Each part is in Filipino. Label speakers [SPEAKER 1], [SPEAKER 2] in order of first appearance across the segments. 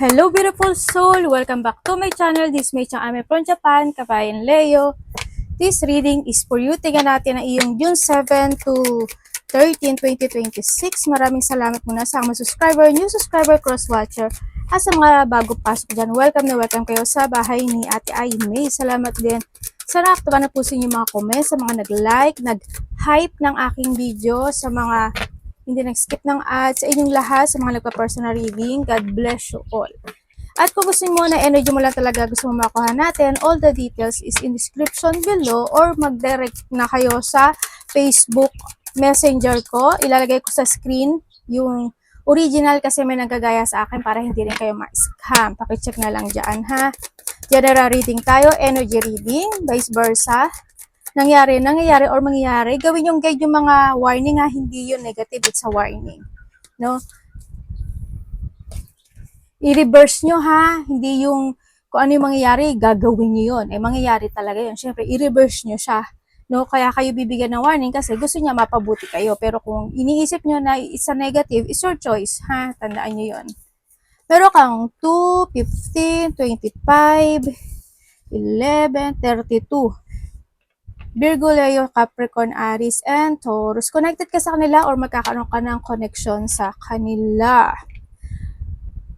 [SPEAKER 1] Hello beautiful soul! Welcome back to my channel. This is my channel from Japan, Kabayan Leo. This reading is for you. Tingnan natin ang iyong June 7 to 13, 2026. Maraming salamat muna sa mga subscriber, new subscriber, cross-watcher. At sa mga bago pasok dyan, welcome na welcome kayo sa bahay ni Ate Aimee. Salamat din sa nakakatawa na po sa inyong mga comments, sa mga nag-like, nag-hype ng aking video, sa mga hindi nag-skip ng ads, sa inyong lahat, sa mga nagpa-personal reading. God bless you all. At kung gusto mo na energy mo lang talaga gusto mo makuha natin, all the details is in description below or mag-direct na kayo sa Facebook Messenger ko. Ilalagay ko sa screen yung original kasi may nagagaya sa akin para hindi rin kayo ma-scam. Pakicheck na lang dyan ha. General reading tayo, energy reading, vice versa. Nangyari or mangyayari, gawin yung guide yung mga warning ha, hindi yun negative, it's a warning. No? I-reverse nyo ha, hindi yung kung ano yung mangyayari, gagawin nyo yun. Mangyayari talaga yun. Siyempre, i-reverse nyo siya. No? Kaya kayo bibigyan ng warning kasi gusto niya mapabuti kayo. Pero kung iniisip nyo na it's a negative, it's your choice. Ha? Tandaan nyo yun. Pero kang 2, 15, 25, 11, 32. Virgo, Leo, Capricorn, Aries, and Taurus. Connected ka sa kanila or magkakaroon ka ng connection sa kanila.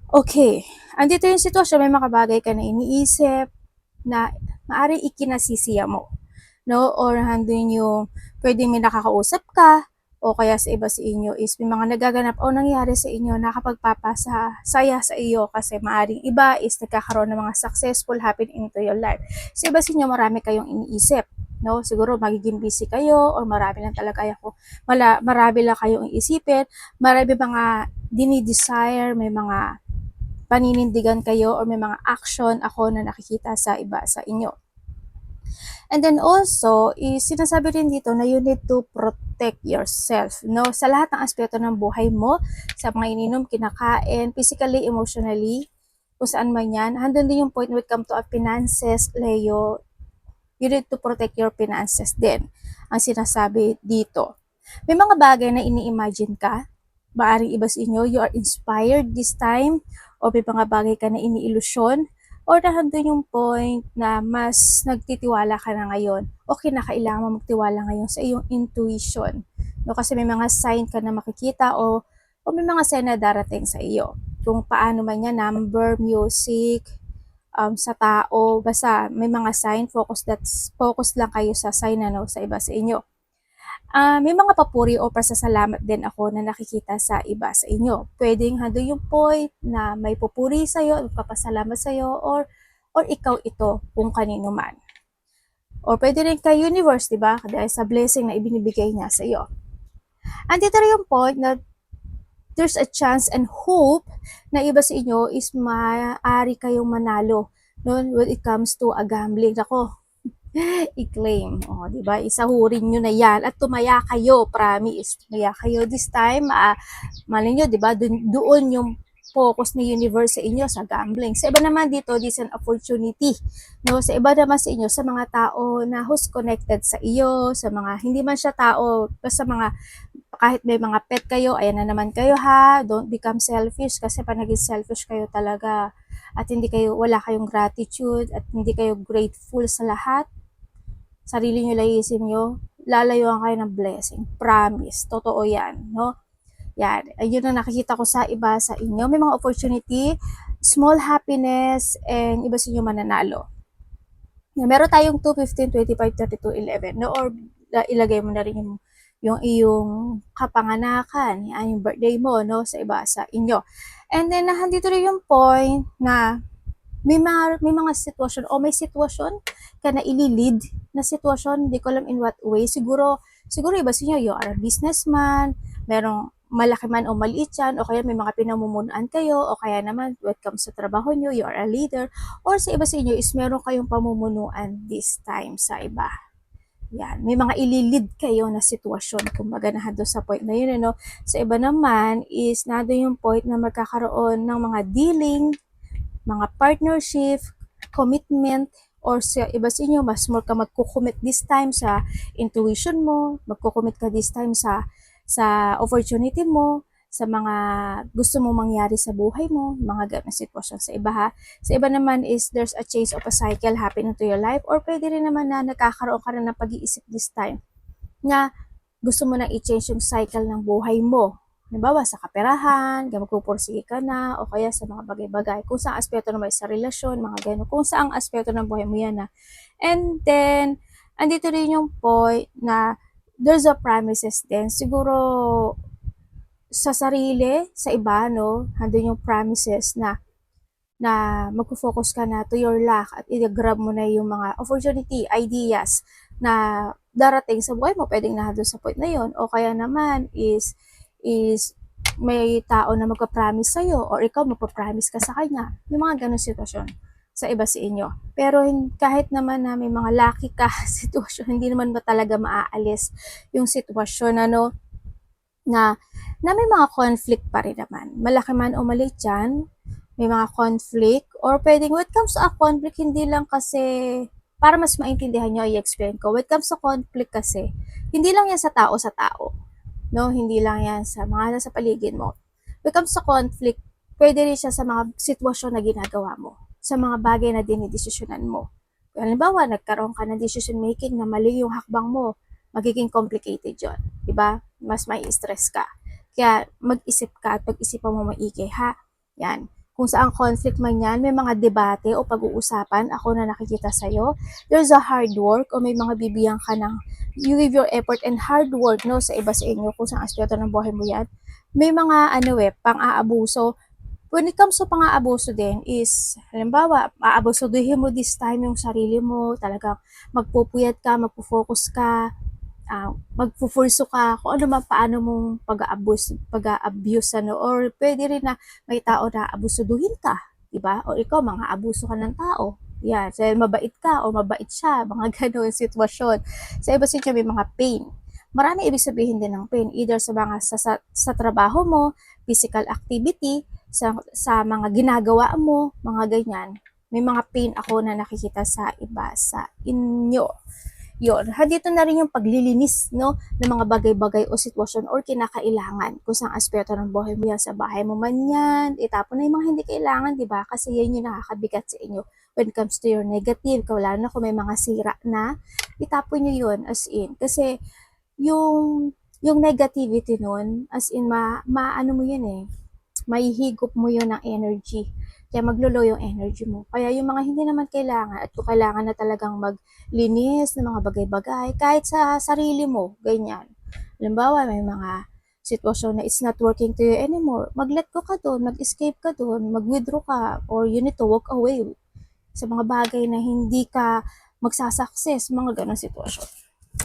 [SPEAKER 1] Okay. Andito yung sitwasyon, may makabagay ka na iniisip na maaari ikinasisiya mo. No? Or handun yung pwedeng may nakakausap ka o kaya sa iba sa inyo is may mga nagaganap o nangyari sa inyo nakapagpapasaya sa iyo kasi maaring iba is nagkakaroon ng mga successful happen into your life. Sa iba sa inyo marami kayong iniisip. No, siguro magiging busy kayo or marami lang talaga marami lang kayong iisipin, marami mga dinidesire, may mga paninindigan kayo or may mga action ako na nakikita sa iba sa inyo. And then also, sinasabi rin dito na you need to protect yourself, no? Sa lahat ng aspeto ng buhay mo, sa mga ininom, kinakain, physically, emotionally, kung saan man yan. Handun din yung point when it comes to finances, Leo, you need to protect your finances din. Ang sinasabi dito. May mga bagay na ini-imagine ka, maaring iba sa inyo, you are inspired this time, o may mga bagay ka na ini-illusion, or nandun yung point na mas nagtitiwala ka na ngayon, o kinakailangan mo magtiwala ngayon sa iyong intuition. No, kasi may mga sign ka na makikita, o may mga sign na darating sa iyo. Kung paano man yan, number, music, sa tao, basta may mga sign, focus lang kayo sa sign no, sa iba sa inyo. May mga papuri o pasasalamat din ako na nakikita sa iba sa inyo. Pwedeng hando yung point na may pupuri sa'yo, magpapasalamat sa'yo, or ikaw ito kung kanino man. Or pwede rin kay universe, di ba? Dahil sa blessing na ibinibigay niya sa iyo. Andito rin yung point na there's a chance and hope na iba sa inyo is maaari kayong manalo no, when it comes to a gambling. Ako, i-claim. O, di ba? Isahurin nyo na yan at tumaya kayo, promise. Tumaya kayo this time. Malay nyo, di ba? Doon yung focus ni universe sa inyo sa gambling. Sa iba naman dito, this is an opportunity. No? Sa iba naman sa inyo, sa mga tao na who's connected sa iyo, sa mga hindi man siya tao, basta mga kahit may mga pet kayo, ayan na naman kayo ha, don't become selfish kasi pag naging selfish kayo talaga at wala kayong gratitude at hindi kayo grateful sa lahat, sarili nyo laisin nyo, lalayuan kayo ng blessing. Promise. Totoo yan. No? Yan. Ayun na nakikita ko sa iba sa inyo. May mga opportunity, small happiness, and iba sa inyo mananalo. Yan. Meron tayong 2, 15, 25, 32, 11. No? Or ilagay mo na rin yung iyong kapanganakan, yan, yung birthday mo, no, sa iba sa inyo. And then, nandito rin yung point na may mga sitwasyon o may sitwasyon ka na ililid na sitwasyon, hindi ko alam in what way. Siguro iba sa inyo, you are a businessman, merong malaki man o maliit yan, o kaya may mga pinamumunuan kayo, o kaya naman when it comes sa trabaho nyo, you are a leader, or sa iba sa inyo is meron kayong pamumunuan this time sa iba. Yan, may mga ililid kayo na sitwasyon, kumbaga nahado sa point na yun, no? Sa iba naman is nado yung point na magkakaroon ng mga dealing, mga partnership, commitment, or sa iba sa inyo, mas more ka magkukommit this time sa intuition mo, magkukommit ka this time sa opportunity mo, sa mga gusto mo mangyari sa buhay mo, mga ganong sitwasyon sa iba ha. Sa iba naman is there's a change of a cycle happening to your life, or pwede rin naman na nagkakaroon ka na ng pag-iisip this time na gusto mo nang i-change yung cycle ng buhay mo. Halimbawa, sa kaperahan, magpupursige ka na, o kaya sa mga bagay-bagay. Kung saang aspeto naman sa relasyon, mga gano'n. Kung saang aspeto ng buhay mo yan na. And then, andito rin yung point na there's a promises din. Siguro, sa sarili, sa iba, no, handun yung promises na magpo-focus ka na to your luck at i-grab mo na yung mga opportunity, ideas na darating sa buhay mo, pwedeng nandun sa point na yon. O kaya naman is may tao na magpa-promise sa'yo or ikaw magpa-promise ka sa kanya. Yung mga ganun sitwasyon sa iba sa inyo. Pero kahit naman na may mga lucky ka sitwasyon, hindi naman ba talaga maaalis yung sitwasyon na may mga conflict pa rin naman. Malaki man o maliit yan, may mga conflict, or pwedeng when it comes to a conflict, hindi lang kasi, para mas maintindihan nyo, i-explain ko, when it comes to conflict kasi, hindi lang yan sa tao, no? Hindi lang yan sa mga nasa paligid mo. When it comes to conflict, pwede rin siya sa mga sitwasyon na ginagawa mo, sa mga bagay na dinidesisyonan mo. Halimbawa, nagkaroon ka ng decision making na mali yung hakbang mo, magiging complicated yun. Diba? Mas may stress ka. Kaya mag-isip ka at pag-isipan mo maigi, ha? Yan. Kung saan conflict man yan, may mga debate o pag-uusapan, ako na nakikita sa'yo, there's a hard work o may mga bibiyang ka ng you give your effort and hard work, no, sa iba sa inyo, kung saan aspeto ng buhay mo yan. May mga, pang-aabuso. When it comes to pang-aabuso din is, halimbawa, aabusuduhin mo this time yung sarili mo, talagang magpupuyat ka, magpo-focus ka, magpupulso ka, kung ano man paano mong pag-abuse, or pwede rin na may tao na abusuduhin ka, diba? O ikaw, mga abuso ka ng tao. Yan, dahil mabait ka o mabait siya, mga gano'ng sitwasyon. Sa iba siya may mga pain. Marami ibig sabihin din ng pain, either sa mga sa trabaho mo, physical activity, sa mga ginagawa mo, mga ganyan. May mga pain ako na nakikita sa iba sa inyo. Yun, dito na rin yung paglilinis, no, ng mga bagay-bagay o sitwasyon or kinakailangan kung saan aspeto ng buhay mo yan, sa bahay mo man yan, itapon na yung mga hindi kailangan, di ba? Kasi yan yung nakakabigat sa inyo when it comes to your negative, lalo na kung may mga sira na, itapon nyo yun as in. Kasi yung negativity nun, as in, maano mo yun mahihigop mo yun ng energy. Kaya maglulo yung energy mo. Kaya yung mga hindi naman kailangan, at kung kailangan na talagang maglinis ng mga bagay-bagay, kahit sa sarili mo, ganyan. Halimbawa, may mga sitwasyon na it's not working to you anymore, mag-let go ka doon, mag-escape ka doon, mag-withdraw ka, or you need to walk away sa mga bagay na hindi ka magsasucess, mga ganong sitwasyon.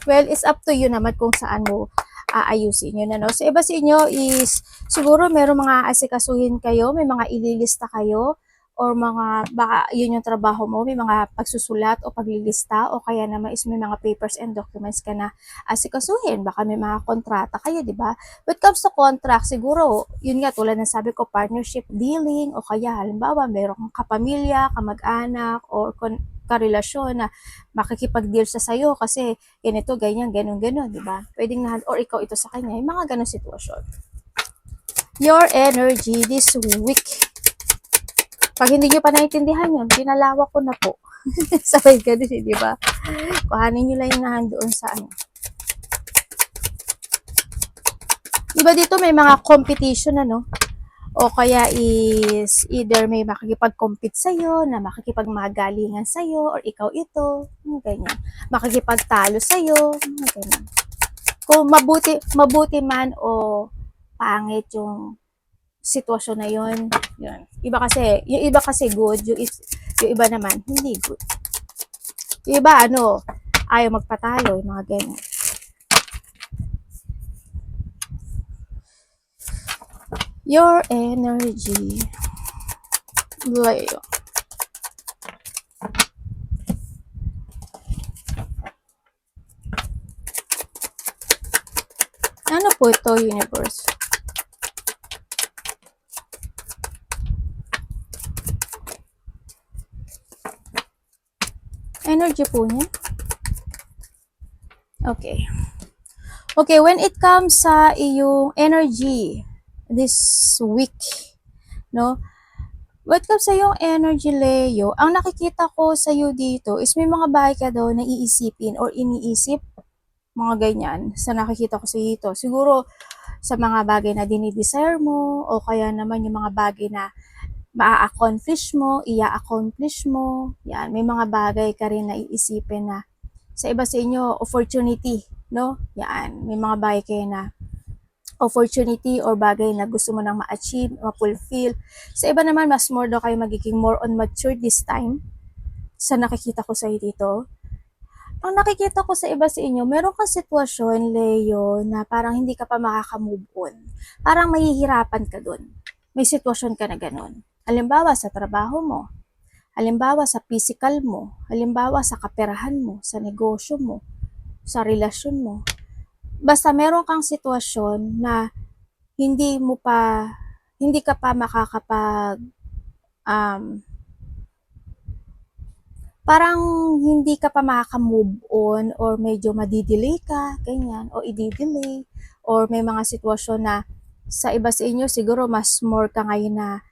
[SPEAKER 1] Well, it's up to you naman kung saan mo aayusin yun, ano. So, iba sa inyo is, siguro merong mga asikasuhin kayo, may mga ililista kayo, or mga, baka yun yung trabaho mo, may mga pagsusulat o paglilista, o kaya naman is may mga papers and documents ka na asikasuhin, baka may mga kontrata kayo, di ba? When it comes to contract, siguro, yun nga, tulad ng sabi ko, partnership dealing, o kaya halimbawa, merong kapamilya, kamag-anak, or karelasyon na makikipag-deal sa sayo kasi ganito, ganyan, ganon, di ba? Pwedeng na, or ikaw ito sa kanya, yung mga ganon sitwasyon. Your energy this week. Pag hindi nyo pa naintindihan yun, pinalawak ko na po. Sabay ganun, di ba? Kuhanin nyo lang yung nahandoon sa ano. Diba dito may mga competition, ano? O kaya is either may makikipag-compete sa'yo, na makikipagmagalingan sa'yo, or ikaw ito, ganyan. Makikipagtalo sa'yo, ganyan. Kung mabuti man o pangit yung sitwasyon na yun. Yung iba kasi good, yung iba naman hindi good. Yung iba ayaw magpatalo, yung mga ganyan. Your energy. Leo. Ano po ito, universe? Energy po niya. Okay. Okay, when it comes sa iyong energy, this week, no? When it comes sa yung energy, Leo, ang nakikita ko sa iyo dito is may mga bagay ka daw na iisipin or iniisip, mga ganyan, sa nakikita ko sa dito. Siguro, sa mga bagay na dinidesire mo, o kaya naman yung mga bagay na maa-accomplish mo, ia-accomplish mo, yan, may mga bagay ka rin na iisipin na sa iba sa inyo, opportunity, no? Yan, may mga bagay kayo na opportunity or bagay na gusto mo nang ma-achieve, ma-fulfill. Sa iba naman, mas more daw kayo magiging more on mature this time sa nakikita ko sa dito. Ang nakikita ko sa iba sa inyo, meron kang sitwasyon, Leo, na parang hindi ka pa makaka-move on. Parang mahihirapan ka dun. May sitwasyon ka na ganun. Halimbawa, sa trabaho mo. Halimbawa, sa physical mo. Halimbawa, sa kaperahan mo, sa negosyo mo, sa relasyon mo. Basta meron kang sitwasyon na hindi mo pa, hindi ka pa makakapag, parang hindi ka pa makaka-move on or medyo madidelay ka, ganyan, o i-delay, or may mga sitwasyon na sa iba sa inyo siguro mas more ka ngayon na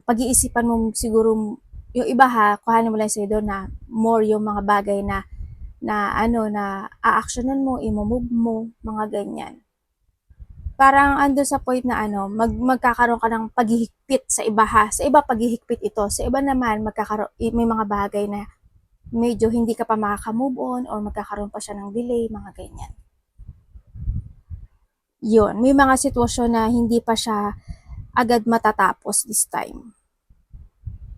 [SPEAKER 1] pag-iisipan mo siguro yung iba ha, kuhanin mo lang sa doon na more yung mga bagay na na a-actionan mo, i-move mo, mga ganyan. Parang ando sa point na magkakaroon ka ng paghihigpit sa iba ha. Sa iba paghihigpit ito. Sa iba naman may mga bagay na medyo hindi ka pa makaka-move on or magkakaroon pa siya ng delay, mga ganyan. Yun, may mga sitwasyon na hindi pa siya agad matatapos this time.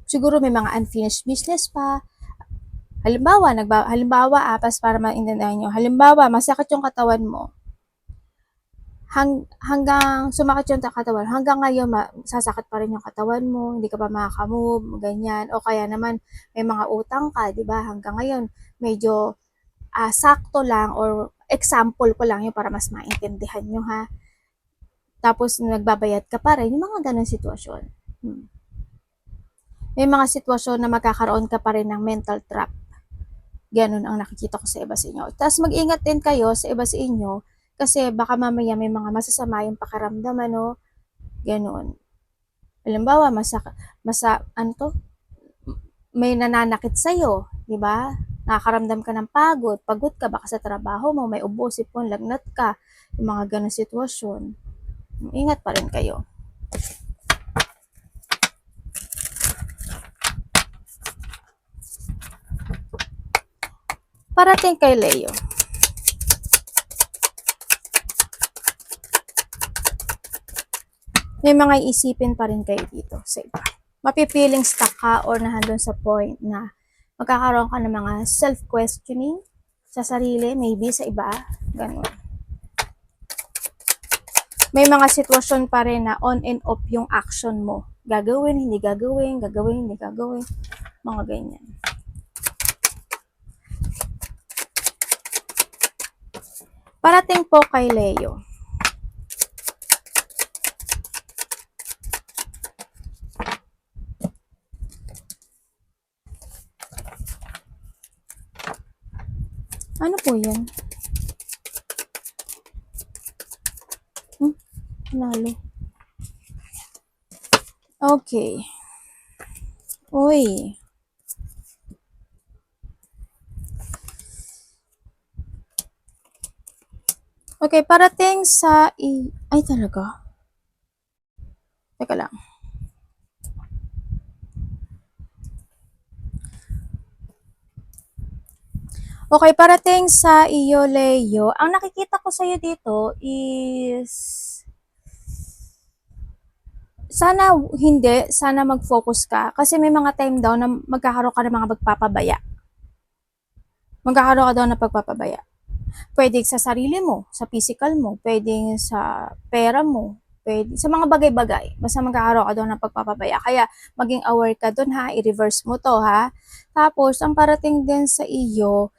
[SPEAKER 1] Siguro may mga unfinished business pa. Halimbawa, para maintindihan nyo. Halimbawa, masakit yung katawan mo. Hanggang sumakit yung katawan, hanggang ngayon sasakit pa rin yung katawan mo, hindi ka pa makaka-move, ganyan. O kaya naman may mga utang ka, 'di ba? Hanggang ngayon medyo sakto lang, or example ko lang yun para mas maintindihan nyo ha. Tapos nagbabayad ka pa rin, yung mga ganun sitwasyon. May mga sitwasyon na magkakaroon ka pa rin ng mental trap. Ganun ang nakikita ko sa iba sa inyo. Tapos mag-ingat din kayo sa iba sa inyo, kasi baka mamaya may mga masasama yung pakiramdam, ganun. Halimbawa, may nananakit sa'yo, di ba? Nakakaramdam ka ng pagod ka, baka sa trabaho mo, may ubo, sipon, lagnat ka, yung mga ganun sitwasyon. Ingat pa rin kayo. Parating kay Leo. May mga iisipin pa rin kayo dito sa iba. Mapipiling stuck ka or nahandun sa point na magkakaroon ka ng mga self-questioning sa sarili, maybe sa iba, ganun. May mga sitwasyon pa rin na on and off yung action mo. Gagawin, hindi gagawin, gagawin, hindi gagawin, mga ganyan. Parating po kay Leo. Ano po yan? Lalo. Okay. Uy. Okay, parating sa ay talaga. Teka lang. Okay, parating sa iyo, Leo. Ang nakikita ko sa iyo dito is sana mag-focus ka, kasi may mga time daw na magkakaroon ka ng mga magpapabaya. Magkakaroon ka daw ng pagpapabaya. Pwede sa sarili mo, sa physical mo, pwede sa pera mo, pwede sa mga bagay-bagay. Basta magkakaroon ka daw ng pagpapabaya. Kaya maging aware ka dun ha, i-reverse mo to ha. Tapos, ang parating din sa iyo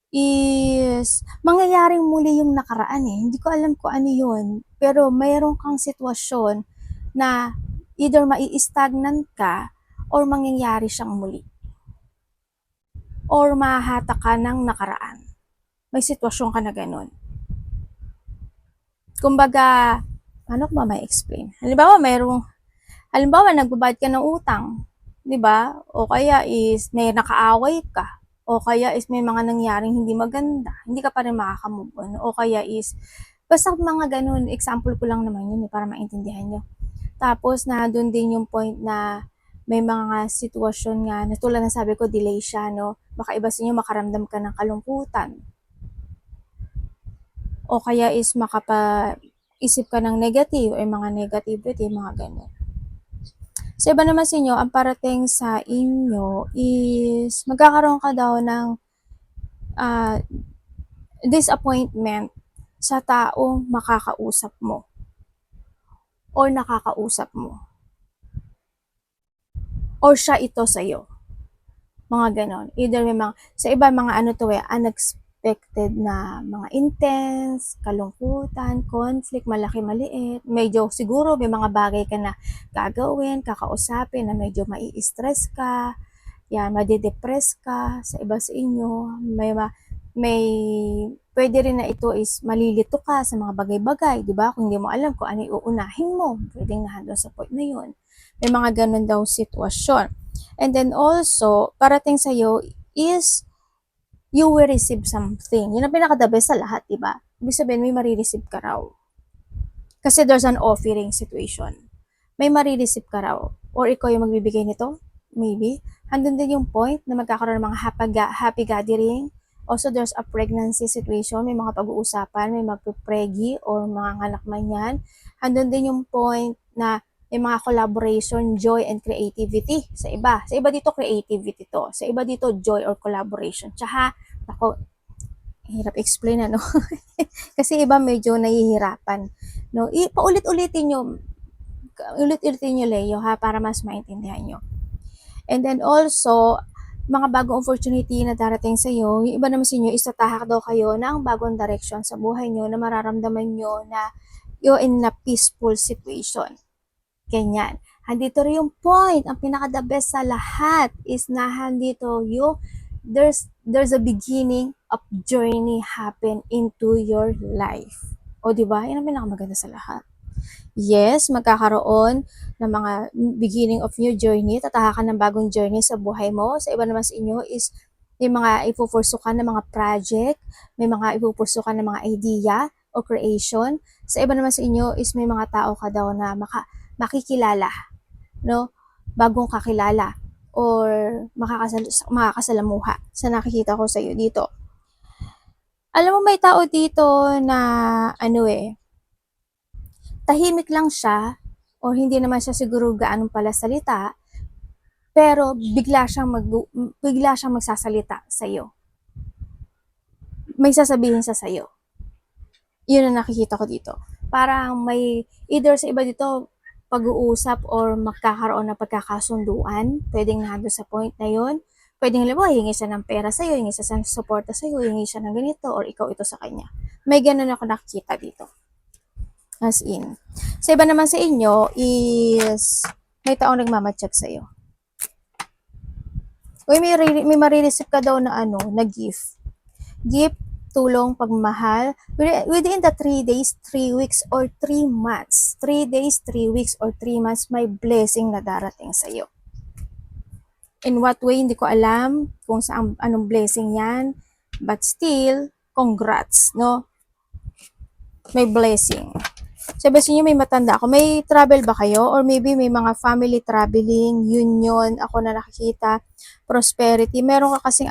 [SPEAKER 1] is mangyayaring muli yung nakaraan eh. Hindi ko alam kung ano yun. Pero mayroon kang sitwasyon na either mai-stagnant ka or mangyayari siyang muli. Or mahahatak ka ng nakaraan. May sitwasyon ka na ganun. Kumbaga, Paano ko ba mai-explain? Halimbawa, nagbabayad ka ng utang, 'di ba? O kaya is may nakaaway ka, o kaya is may mga nangyaring hindi maganda, hindi ka pa rin makaka-move on, o kaya is basta mga ganun, example ko lang naman yun para maintindihan nyo. Tapos nandun din yung point na may mga sitwasyon nga na tulad ng sabi ko, delay siya, no? Baka iba sa inyo makaramdam ka ng kalungkutan, o kaya is isip ka ng negative or mga negativity, mga ganun. Sa iba naman sa inyo, ang parating sa inyo is magkakaroon ka daw ng disappointment sa taong makakausap mo or nakakausap mo or siya ito sa'yo. Mga ganon. Either may mga, sa iba mga ano to unexpected na mga intense, kalungkutan, conflict, malaki, maliit. Medyo siguro may mga bagay ka na gagawin, kakausapin na medyo mai-stress ka, yan, madidepress ka. Sa iba sa inyo, may pwede rin na ito is malilito ka sa mga bagay-bagay, di ba? Kung hindi mo alam kung ano uunahin mo, pwedeng nandun sa point na yun. May mga ganun daw sitwasyon. And then also, parating sa'yo is you will receive something. Yun ang pinaka-the best sa lahat, di ba? Ibig sabihin, may marireceive ka raw. Kasi there's an offering situation. May marireceive ka raw. Or ikaw yung magbibigay nito, maybe. Handun din yung point na magkakaroon ng mga happy gathering. Also, there's a pregnancy situation. May mga pag-uusapan, may magpipregi or mga anak man yan. Handun din yung point na may mga collaboration, joy, and creativity sa iba. Sa iba dito, creativity to. Sa iba dito, joy or collaboration. Tsaka, ako, hirap explain ano. Kasi iba medyo nahihirapan. No? Paulit-ulitin nyo, Leo, ha, para mas maintindihan nyo. And then also, mga bagong opportunity na darating sa iyo, yung iba naman sa inyo, istatahak daw kayo ng bagong direction sa buhay nyo na mararamdaman nyo na you're in a peaceful situation. Ganyan. Handito rin yung point, ang pinaka-the best sa lahat is na handito yung there's a beginning of journey happen into your life. O diba? Yan ang pinakamaganda sa lahat. Yes, magkakaroon ng mga beginning of new journey, tatahakan ng bagong journey sa buhay mo. Sa iba naman sa inyo is may mga ipupursukan ng mga project, may mga ipupursukan ng mga idea o creation. Sa iba naman sa inyo is may mga tao ka daw na makikilala, no? Bagong kakilala or makakasalamuha sa nakikita ko sa iyo dito. Alam mo, may tao dito na tahimik lang siya o hindi naman siya siguro gaano pala salita, pero bigla siyang magsasalita sa iyo. May sasabihin sa iyo. Yun ang nakikita ko dito. Parang may either sa iba dito pag-uusap or magkakaroon ng pagkakasunduan, pwedeng nandun sa point na yun. Pwedeng halimbawa, hingi siya ng pera sa'yo, hingi siya ng suporta sa'yo, hingi siya ng ganito, or ikaw ito sa kanya. May ganun ako nakikita dito. As in. Sa iba naman sa inyo is may taong nagmamatsyag sa'yo. Uy, may marireceive ka daw na na gift. Gift, tulong, pagmahal. Within the 3 days, 3 weeks, or 3 months. 3 days, 3 weeks, or 3 months, may blessing na darating sa'yo. In what way, hindi ko alam kung anong blessing yan. But still, congrats, no? May blessing. Sabi sa inyo, may matanda ako. May travel ba kayo? Or maybe may mga family traveling, union, ako na nakikita, prosperity. Meron ka kasing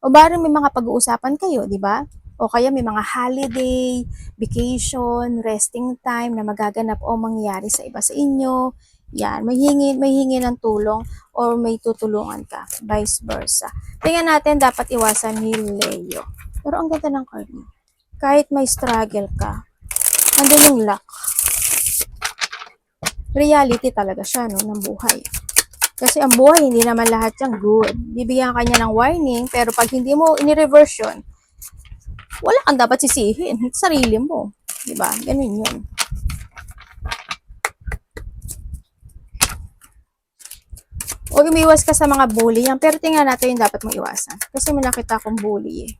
[SPEAKER 1] o bari may mga pag-uusapan kayo, di ba? O kaya may mga holiday, vacation, resting time na magaganap o mangyayari sa iba sa inyo. Yan, may hingi ng tulong or may tutulungan ka, vice versa. Tingnan natin, dapat iwasan ni Leo. Pero ang ganda ng card mo. Kahit may struggle ka, nandun yung luck. Reality talaga siya, no, ng buhay. Kasi ang buhay, hindi naman lahat yung good. Bibigyan ka niya ng warning, pero pag hindi mo ini-reverse yun, wala kang dapat sisihin. Sarili mo. Diba? Ganun yun. O umiwas ka sa mga bully yan. Pero tingnan natin yung dapat mong iwasan. Kasi may nakita akong bully eh.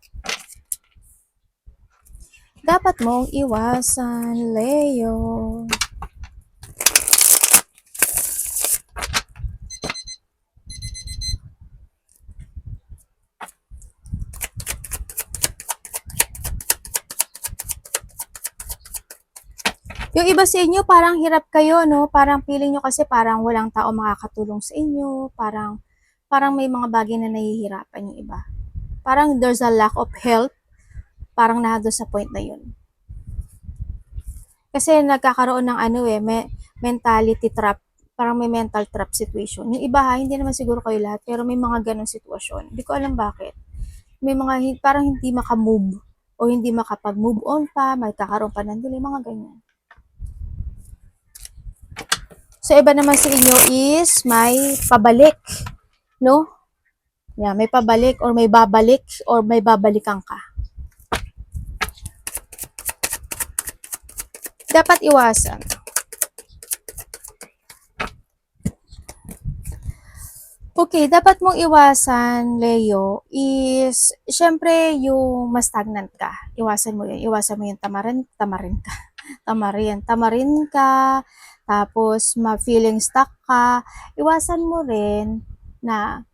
[SPEAKER 1] dapat mong iwasan, Leo. Yung iba sa inyo, parang hirap kayo, no? Parang feeling nyo kasi parang walang tao makakatulong sa inyo. Parang may mga bagay na nahihirapan yung iba. Parang there's a lack of help. Parang nado sa point na yun. Kasi nagkakaroon ng mentality trap. Parang may mental trap situation. Yung iba ha, hindi naman siguro kayo lahat, pero may mga ganong sitwasyon. Hindi ko alam bakit. May mga parang hindi makamove o hindi makapag-move on pa, magkakaroon pa ng delay, mga ganyan. So, iba naman sa inyo is may pabalik, no? Yeah, may pabalik or may babalik or may babalikan ka. Dapat iwasan. Okay, dapat mong iwasan, Leo, is, syempre, yung mas stagnant ka. Iwasan mo yun. Iwasan mo yung tamarin ka, tapos ma-feeling stuck ka. Iwasan mo rin na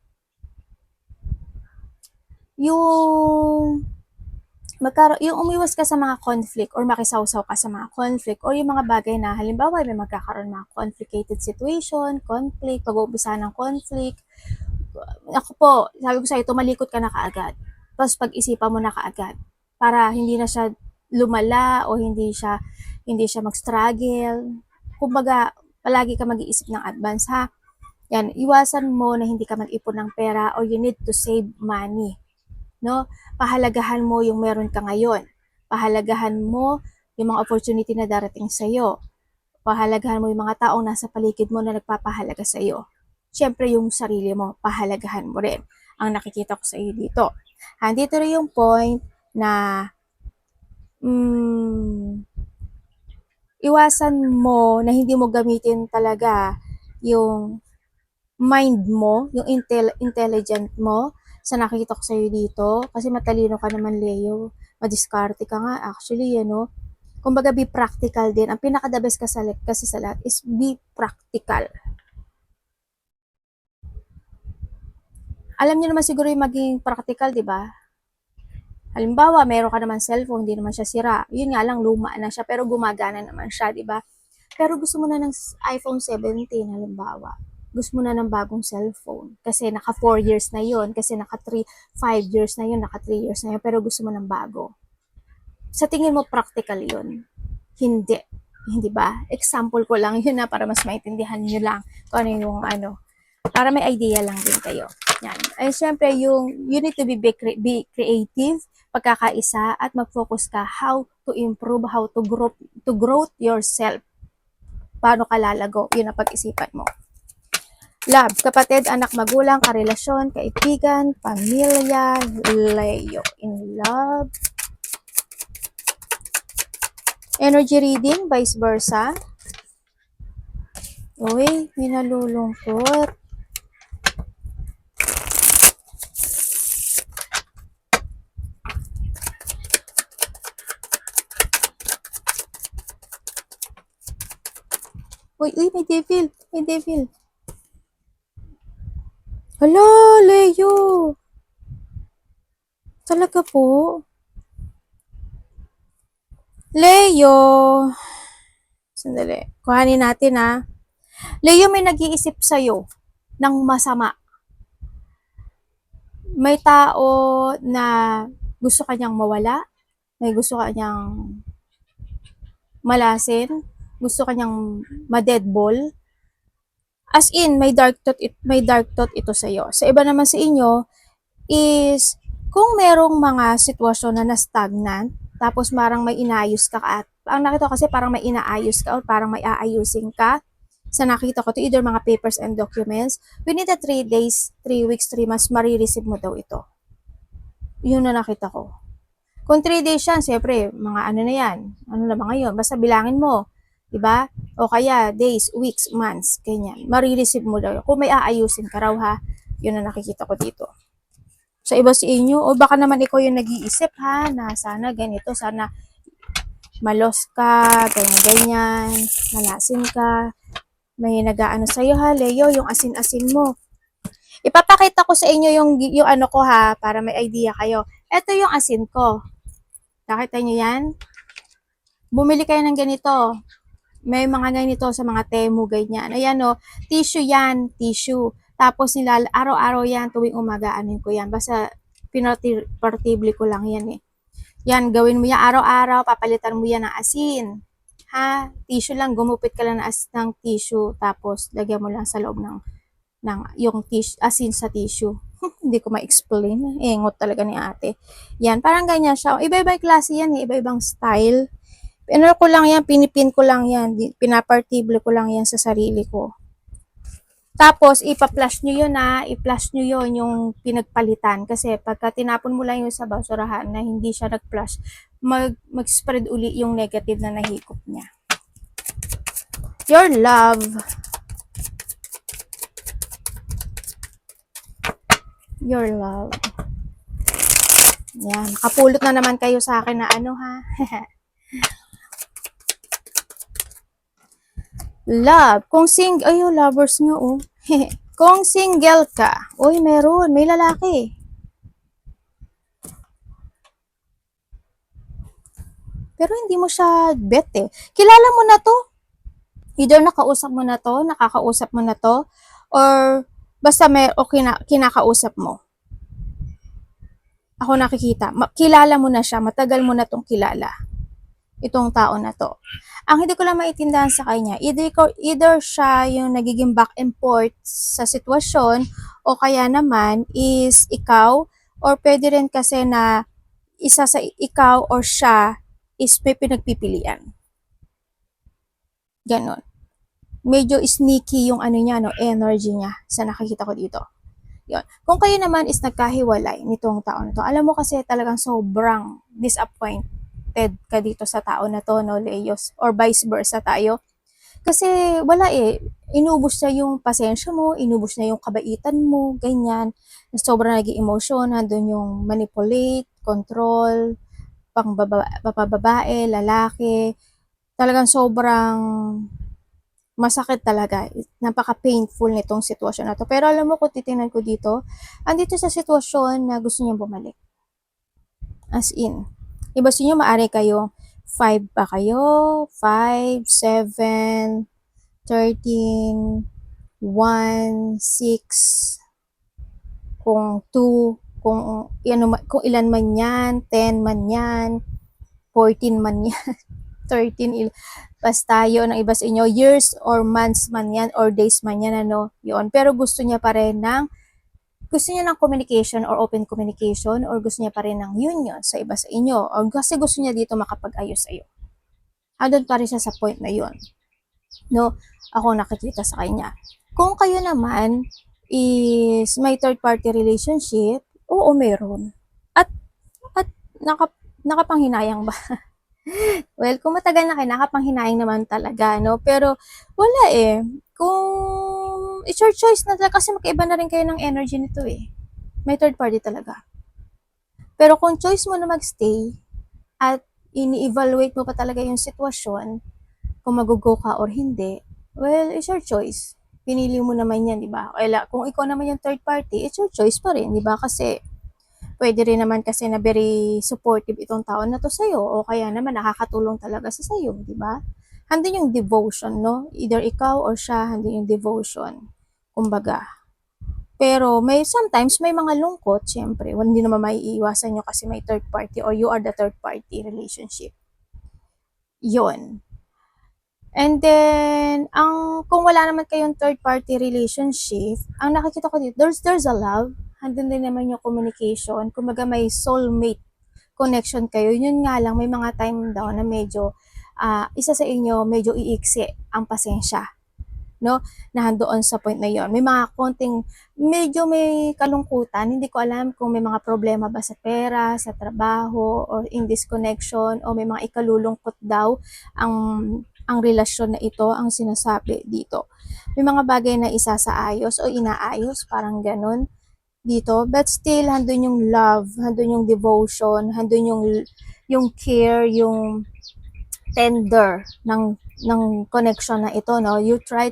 [SPEAKER 1] yung yung umiwas ka sa mga conflict or makisawsaw ka sa mga conflict or yung mga bagay na halimbawa may magkakaroon mga complicated situation, conflict, pag-uumpisa ng conflict. Ako po, sabi ko sa'yo, tumalikot ka na kaagad. Tapos pag-isipan mo na kaagad para hindi na siya lumala o hindi siya mag-struggle. Kumbaga, palagi ka mag-iisip ng advance ha. Yan, iwasan mo na hindi ka mag-ipon ng pera or you need to save money, no? Pahalagahan mo yung meron ka ngayon. Pahalagahan mo yung mga opportunity na darating sa iyo. Pahalagahan mo yung mga taong nasa paligid mo na nagpapahalaga sa iyo. Siyempre yung sarili mo, pahalagahan mo rin. Ang nakikita ko sa iyo dito. Andito rin yung point na iwasan mo na hindi mo gamitin talaga yung mind mo, yung intelligent mo sa nakikita ko sa'yo dito. Kasi matalino ka naman, Leo. Madiskarte ka nga, actually, ano. Kumbaga, be practical din. Ang pinaka-the best kasi sa lahat is be practical. Alam niyo naman siguro yung maging practical, di ba? Halimbawa, meron ka naman cellphone, hindi naman siya sira. Yun nga lang, luma na siya, pero gumagana naman siya, di ba? Pero gusto mo na ng iPhone 17, halimbawa. Gusto mo na ng bagong cellphone. Kasi naka 4 years na yon, kasi naka 5 years na yon, naka 3 years na yon, pero gusto mo ng bago. Sa tingin mo, practical yon? Hindi. Hindi ba? Example ko lang yun na para mas maintindihan nyo lang kung ano yung para may idea lang din kayo. Yan. Ay, syempre, you need to be creative, pagkakaisa, at mag-focus ka how to improve, how to grow yourself. Paano ka lalago? Yun ang pag-isipan mo. Love, kapatid, anak, magulang, karelasyon, kaibigan, pamilya, Leo. In love. Energy reading, vice versa. Uy, may nalulungkot. Uy, may devil. May devil. Hala, Leo. Talaga po. Leo. Sandali. Kuhanin natin ha. Leo, may nag-iisip sa'yo ng masama. May tao na gusto kanyang mawala. May gusto kanyang malasin. Gusto kanyang ma-deadball. As in, may dark thought ito sa'yo. Sa iba naman sa inyo is kung merong mga sitwasyon na na-stagnant, tapos parang may inaayos ka at ang nakita ko kasi parang may inaayos ka or parang may aayusin ka sa nakita ko to either mga papers and documents, within the 3 days, 3 weeks, 3 months, marireceive mo daw ito. Yun na nakita ko. Kung 3 days yan, siyempre, mga ano na yan, ano na ba ngayon, basta bilangin mo, diba? O kaya days, weeks, months, ganyan. Marireceive mo daw. Kung may aayusin ka raw ha, yun na nakikita ko dito. Sa iba sa inyo, o baka naman ikaw yung nag-iisip ha, na sana ganito, sana malos ka, ganyan-ganyan, malasin ka, may nag-aano sa'yo ha, Leo, yung asin-asin mo. Ipapakita ko sa inyo yung ano ko ha, para may idea kayo. Ito yung asin ko. Nakita nyo yan? Bumili kayo ng ganito. May mga ganito sa mga Temu, ganyan. Ayan o, tissue yan, tissue. Tapos araw-araw yan, tuwing umaga, anin ko yan. Basta partible ko lang yan eh. Yan, gawin mo yan araw-araw, papalitan mo yan ng asin. Ha? Tissue lang, gumupit ka lang ng tissue, tapos lagyan mo lang sa loob ng yung asin sa tissue. Hindi ko ma-explain. Engot talaga ni ate. Yan, parang ganyan siya. Iba-ibang klase yan eh, iba-ibang style. Ano ko lang yan, pinipin ko lang yan, pinapartible ko lang yan sa sarili ko. Tapos, ipa-flush nyo yun i-flush nyo yun yung pinagpalitan. Kasi pagka tinapon mo lang yun sa basurahan na hindi siya nag-flush, mag-spread uli yung negative na nahikop niya. Your love. Your love. Yan, nakapulot na naman kayo sa akin na ano ha. Love. Kung lovers nga oh. Kung single ka, uy, may lalaki. Pero hindi mo siya bet eh. Kilala mo na to. Either nakausap mo na to, nakakausap mo na to, or basta kinakausap mo. Ako nakikita. Kilala mo na siya, matagal mo na tong kilala. Itong tao na to. Ang hindi ko lang maitindahan sa kanya, either siya yung nagiging back and forth sa sitwasyon, o kaya naman is ikaw, or pwede rin kasi na isa sa ikaw or siya is may pinagpipilian. Ganon. Medyo sneaky yung ano niya, no, energy niya sa nakikita ko dito. Yun. Kung kayo naman is nagkahiwalay nitong tao na to, alam mo kasi talagang sobrang disappointed ka dito sa tao na to, no, Leos, or vice versa tayo. Kasi wala eh, inubos na yung pasensya mo, inubos na yung kabaitan mo, ganyan. Sobrang naging emotion, nandun yung manipulate, control, papababae, lalaki. Talagang sobrang masakit talaga. Napaka-painful nitong sitwasyon na to. Pero alam mo kung titingnan ko dito, andito sa sitwasyon na gusto niya bumalik. As in. Iba sa inyo, maaari kayo 5 pa kayo, 5, 7, 13, 1, 6, kung 2, kung ilan man yan, 10 man yan, 14 man yan, 13, basta yun ang iba sa inyo, years or months man yan, or days man yan, ano, yun. Pero gusto niya pa rin gusto niya ng communication or open communication, or gusto niya pa rin ng union sa iba sa inyo, or kasi gusto niya dito makapag-ayos sa iyo. Andun pa rin siya sa point na yun. No, ako nakikita sa kanya. Kung kayo naman is may third party relationship, oo, meron. At nakapanghinayang ba? Well, kung matagal na kayo, nakapanghinayang naman talaga, no? Pero, wala eh. Kung, it's your choice na talaga, kasi magkaiba na rin kayo ng energy nito eh. May third party talaga. Pero kung choice mo na magstay, at ini-evaluate mo pa talaga yung sitwasyon, kung mag-go ka or hindi, well, it's your choice. Pinili mo naman yan, di ba? Kung ikaw naman yung third party, it's your choice pa rin, di ba? Kasi, pwede rin naman kasi na very supportive itong tao na to sa'yo, o kaya naman nakakatulong talaga sa sa'yo, di ba? Handun yung devotion, no? Either ikaw or siya, handun yung devotion. Kumbaga. Pero sometimes may mga lungkot, syempre. Hindi naman maiiwasan nyo kasi may third party, or you are the third party relationship. Yun. And then, kung wala naman kayong third party relationship, ang nakikita ko dito, there's a love, handun din naman yung communication, kumbaga may soulmate connection kayo. Yun nga lang, may mga time daw na medyo, isa sa inyo, medyo iiksi ang pasensya, no? Na doon sa point na yon. May mga konting, medyo may kalungkutan, hindi ko alam kung may mga problema ba sa pera, sa trabaho, or in this connection, o may mga ikalulungkot daw ang relasyon na ito, ang sinasabi dito. May mga bagay na isasaayos o inaayos, parang ganun dito. But still, handun yung love, handun yung devotion, handun yung care, yung tender ng connection na ito, no? You try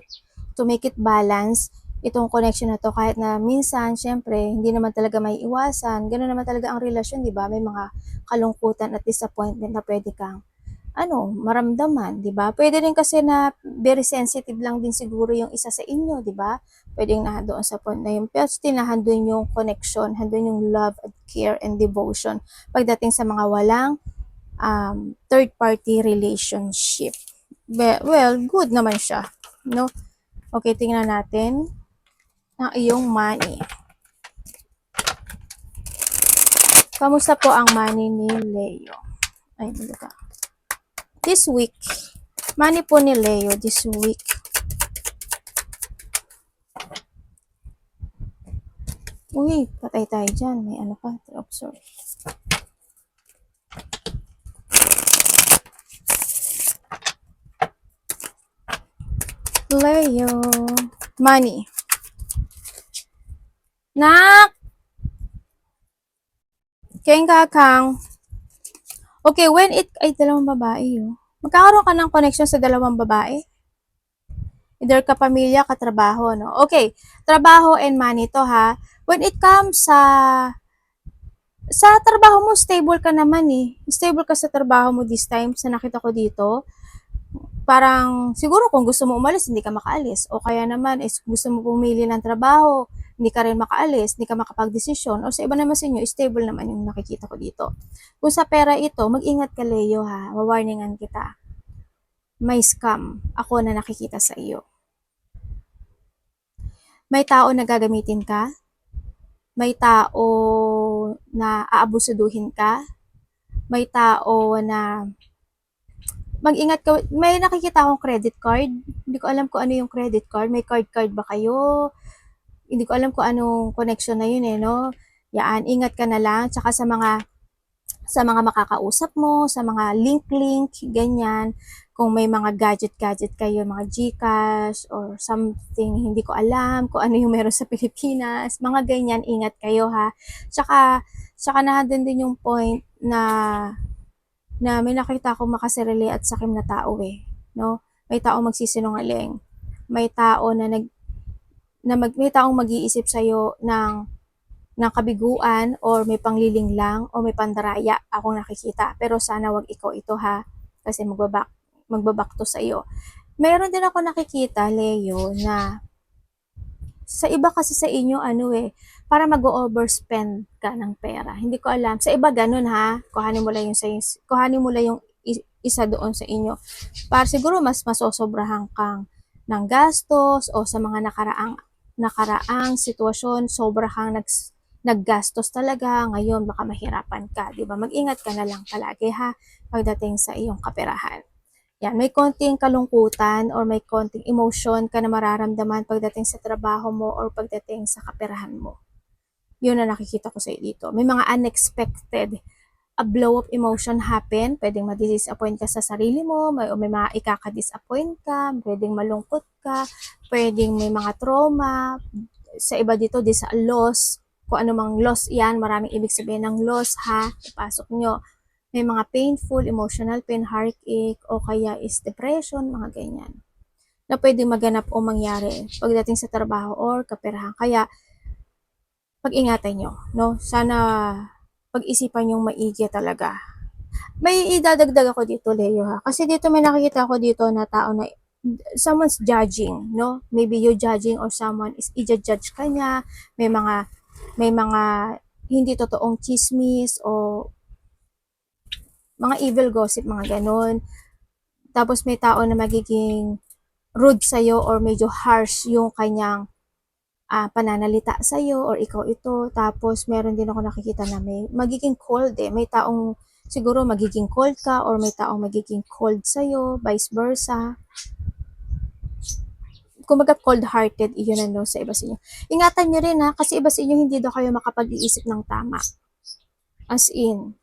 [SPEAKER 1] to make it balance itong connection na to kahit na minsan, syempre, hindi naman talaga may iwasan. Ganun naman talaga ang relasyon, di ba? May mga kalungkutan at disappointment na pwede kang maramdaman, 'di ba? Pwede rin kasi na very sensitive lang din siguro yung isa sa inyo, 'di ba? Pwedeng doon sa point na yun. Pero still nandun yung connection, nandun yung love and care and devotion pagdating sa mga walang third party relationship. Well, good naman siya, no? Okay, tingnan natin ang iyong money. Kamusta po ang money ni Leo? Ay, ka. This week, money po ni Leo this week. Uy, patay tayo dyan. May ano pa. Sorry. Leo. Money. Nak! Keng kakang. Okay, when it... Ay, dalawang babae yun. Magkakaroon ka ng connection sa dalawang babae? Either kapamilya, katrabaho, no? Okay, trabaho and money to, ha? When it comes sa trabaho mo, stable ka naman eh. Stable ka sa trabaho mo this time, sa nakita ko dito. Parang, siguro kung gusto mo umalis, hindi ka makaalis. O kaya naman, is gusto mo pumili ng trabaho, hindi ka rin makaalis, hindi ka makapag-desisyon. O sa iba naman sa inyo, stable naman yung nakikita ko dito. Kung sa pera ito, mag-ingat ka, Leo, ha? Wawarningan kita. May scam ako na nakikita sa iyo. May tao na gagamitin ka. May tao na aabusuduhin ka. May tao na mag-ingat ka. May nakikita akong credit card. Hindi ko alam kung ano yung credit card. May card ba kayo? Hindi ko alam kung anong connection na yun eh, no? Yan, ingat ka na lang. Tsaka sa mga makakausap mo, sa mga link, ganyan. Kung may mga gadget kayo, mga GCash or something, hindi ko alam kung ano yung meron sa Pilipinas. Mga ganyan, ingat kayo ha. Tsaka nandun din yung point na may nakita akong makasarili at sakim na tao eh, no? May taong magsisinungaling. May tao na may taong mag-iisip sa'yo ng kabiguan or may pangliling lang o may pandaraya akong nakikita. Pero sana wag ikaw ito ha, kasi magbabak to sa iyo. Meron din ako nakikita, Leo, na sa iba kasi sa inyo para mag-overspend ka ng pera. Hindi ko alam. Sa iba ganun ha. Kuhanin mo lang yung isa doon sa inyo. Para siguro mas masosobrahan kang ng gastos o sa mga nakaraang sitwasyon, sobrang naggastos talaga. Ngayon baka mahirapan ka, 'di ba? Mag-ingat ka na lang palagi ha pagdating sa iyong kaperahan. Yan, may konting kalungkutan or may konting emotion ka na mararamdaman pagdating sa trabaho mo or pagdating sa kaperahan mo. Yun na nakikita ko sa dito. May mga unexpected blow of emotion happen. Pwedeng ma-disappoint ka sa sarili mo, may mga ikaka-disappoint ka, pwedeng malungkot ka, pwedeng may mga trauma. Sa iba dito, sa loss, kung ano mang loss yan, maraming ibig sabihin ng loss ha, ipasok nyo. May mga painful, emotional pain, heartache, o kaya is depression, mga ganyan. Na pwedeng maganap o mangyari pagdating sa trabaho or kaperahan. Kaya, pag-ingatan nyo, no? Sana pag-isipan yung maigi talaga. May idadagdag ako dito, Leo, ha? Kasi dito may nakikita ako dito na tao na someone's judging, no? Maybe you're judging or someone is i-judge ka niya. May mga hindi totoong chismis o mga evil gossip, mga ganon. Tapos may tao na magiging rude sa'yo or medyo harsh yung kanyang pananalita sa'yo or ikaw ito. Tapos meron din ako nakikita na may magiging cold eh. May taong siguro magiging cold ka or may taong magiging cold sa'yo, vice versa. Kumbaga cold-hearted, iyon sa iba sa inyo. Ingatan nyo rin ha, kasi iba sa inyo hindi daw kayo makapag-iisip ng tama. As in,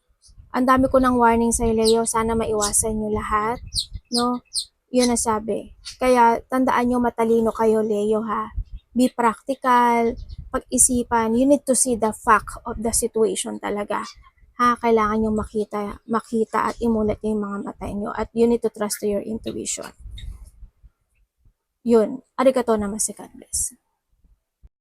[SPEAKER 1] ang dami ko ng warning sa Leo, sana maiwasan nyo lahat, no? Yun na sabi. Kaya tandaan nyo, matalino kayo, Leo, ha? Be practical, pag-isipan, you need to see the fact of the situation talaga. Ha, kailangan yung makita at imulat niyo yung mga mata niyo at you need to trust to your intuition. Yun, arigatou namaste, God bless.